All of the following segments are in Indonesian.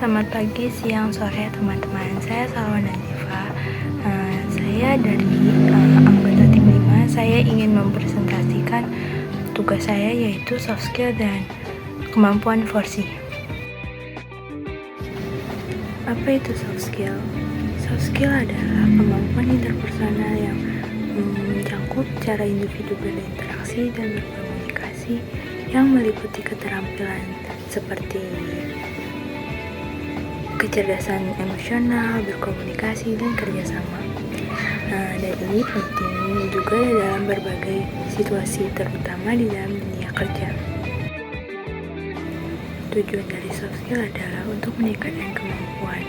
Selamat pagi, siang, sore teman-teman. Saya Salwa Nazifa. Saya dari anggota tim 5. Saya ingin mempresentasikan tugas saya, yaitu soft skill dan kemampuan 4C. Apa itu soft skill? Soft skill adalah kemampuan interpersonal yang mencakup cara individu berinteraksi dan berkomunikasi yang meliputi keterampilan seperti kecerdasan emosional, berkomunikasi, dan kerjasama. Dan ini penting juga dalam berbagai situasi, terutama di dalam dunia kerja. Tujuan dari soft skill adalah untuk meningkatkan kemampuan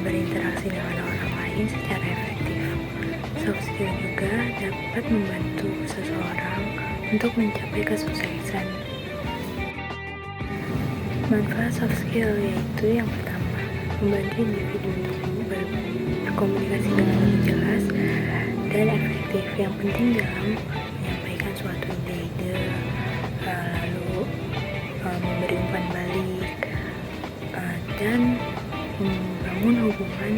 berinteraksi dengan orang lain secara efektif. Soft skill juga dapat membantu seseorang untuk mencapai kesuksesan. Manfaat soft skill yaitu yang pertama, membantu individu untuk berkomunikasi dengan lebih jelas dan efektif. Yang penting dalam menyampaikan suatu ide-ide, lalu memberi umpan balik, dan membangun hubungan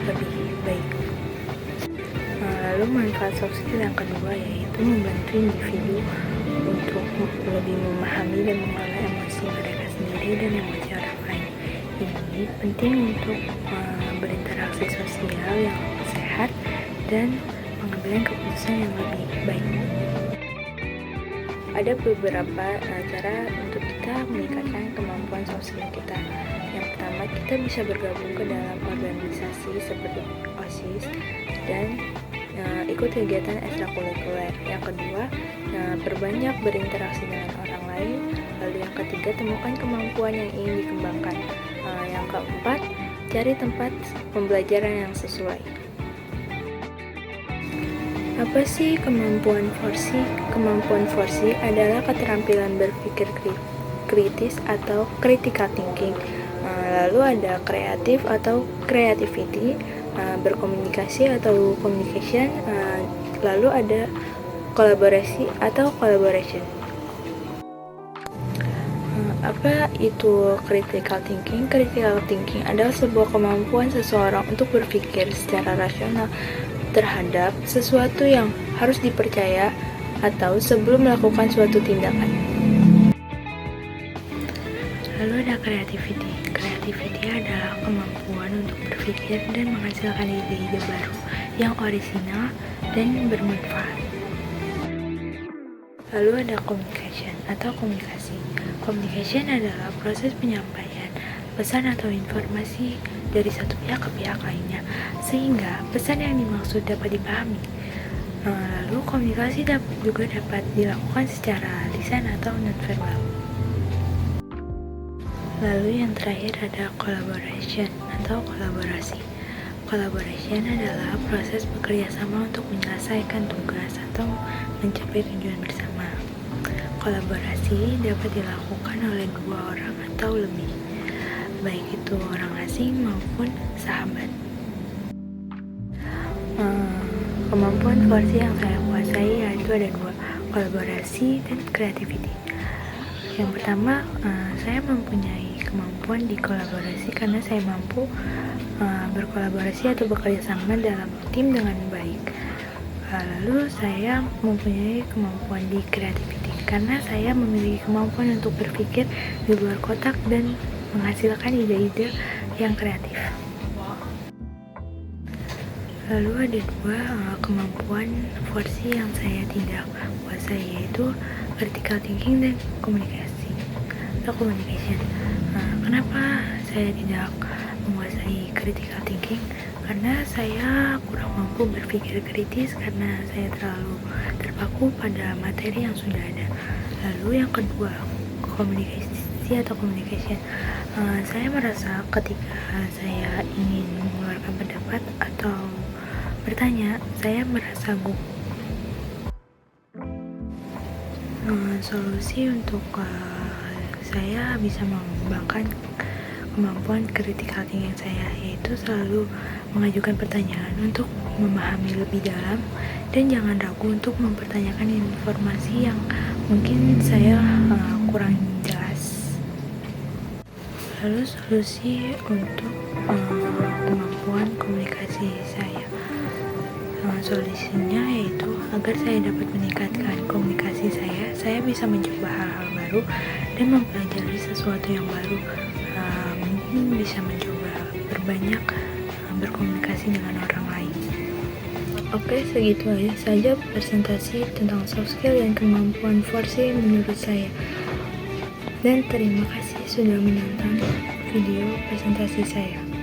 lebih baik. Lalu manfaat soft skill yang kedua yaitu membantu individu untuk lebih memahami dan mengelola emosi mereka sendiri dan emosi orang lain. Ini penting untuk berinteraksi sosial yang sehat dan pengambilan keputusan yang lebih baik. Ada beberapa cara untuk kita meningkatkan kemampuan soft skill kita. Yang pertama, kita bisa bergabung ke dalam organisasi seperti OSIS dan ikut kegiatan ekstrakurikuler. Yang kedua, perbanyak berinteraksi dengan orang lain. Lalu yang ketiga, temukan kemampuan yang ingin dikembangkan. Yang keempat, cari tempat pembelajaran yang sesuai. Apa sih kemampuan 4C? Kemampuan 4C adalah keterampilan berpikir kritis atau critical thinking. Lalu ada kreatif atau creativity, berkomunikasi atau communication, lalu ada kolaborasi atau collaboration. Apa itu critical thinking? Critical thinking adalah sebuah kemampuan seseorang untuk berpikir secara rasional terhadap sesuatu yang harus dipercaya atau sebelum melakukan suatu tindakan. Lalu ada creativity. Creativity adalah kemampuan untuk berpikir dan menghasilkan ide-ide baru yang orisinal dan bermanfaat. Lalu ada communication atau komunikasi. Communication adalah proses penyampaian pesan atau informasi dari satu pihak ke pihak lainnya, sehingga pesan yang dimaksud dapat dipahami. Lalu komunikasi juga dapat dilakukan secara lisan atau nonverbal. Lalu yang terakhir ada collaboration atau kolaborasi. Collaboration adalah proses bekerja sama untuk menyelesaikan tugas atau mencapai tujuan bersama. Kolaborasi dapat dilakukan oleh dua orang atau lebih, baik itu orang asing maupun sahabat. Kemampuan 4C yang saya kuasai yaitu ada dua, kolaborasi dan creativity. Yang pertama, saya mempunyai kemampuan di kolaborasi karena saya mampu berkolaborasi atau bekerja sama dalam tim dengan baik. Lalu saya mempunyai kemampuan di creativity karena saya memiliki kemampuan untuk berpikir di luar kotak dan menghasilkan ide-ide yang kreatif. Lalu ada dua kemampuan 4C yang saya tidak kuasai, yaitu critical thinking dan komunikasi atau communication. Kenapa saya tidak menguasai critical thinking? Karena saya kurang mampu berpikir kritis karena saya terlalu terpaku pada materi yang sudah ada. Lalu yang kedua, komunikasi atau communication. Saya merasa ketika saya ingin mengeluarkan pendapat atau bertanya, saya merasa gugup. Solusi untuk saya bisa mengembangkan kemampuan critical thinking saya yaitu selalu mengajukan pertanyaan untuk memahami lebih dalam dan jangan ragu untuk mempertanyakan informasi yang mungkin saya kurang jelas. Lalu solusi untuk kemampuan komunikasi saya. Solusinya yaitu agar saya dapat meningkatkan komunikasi saya bisa mencoba hal-hal baru dan mempelajari sesuatu yang baru. Mungkin bisa mencoba berbanyak berkomunikasi dengan orang lain. Oke, segitu aja saja presentasi tentang soft skill dan kemampuan Forsi menurut saya. Dan terima kasih sudah menonton video presentasi saya.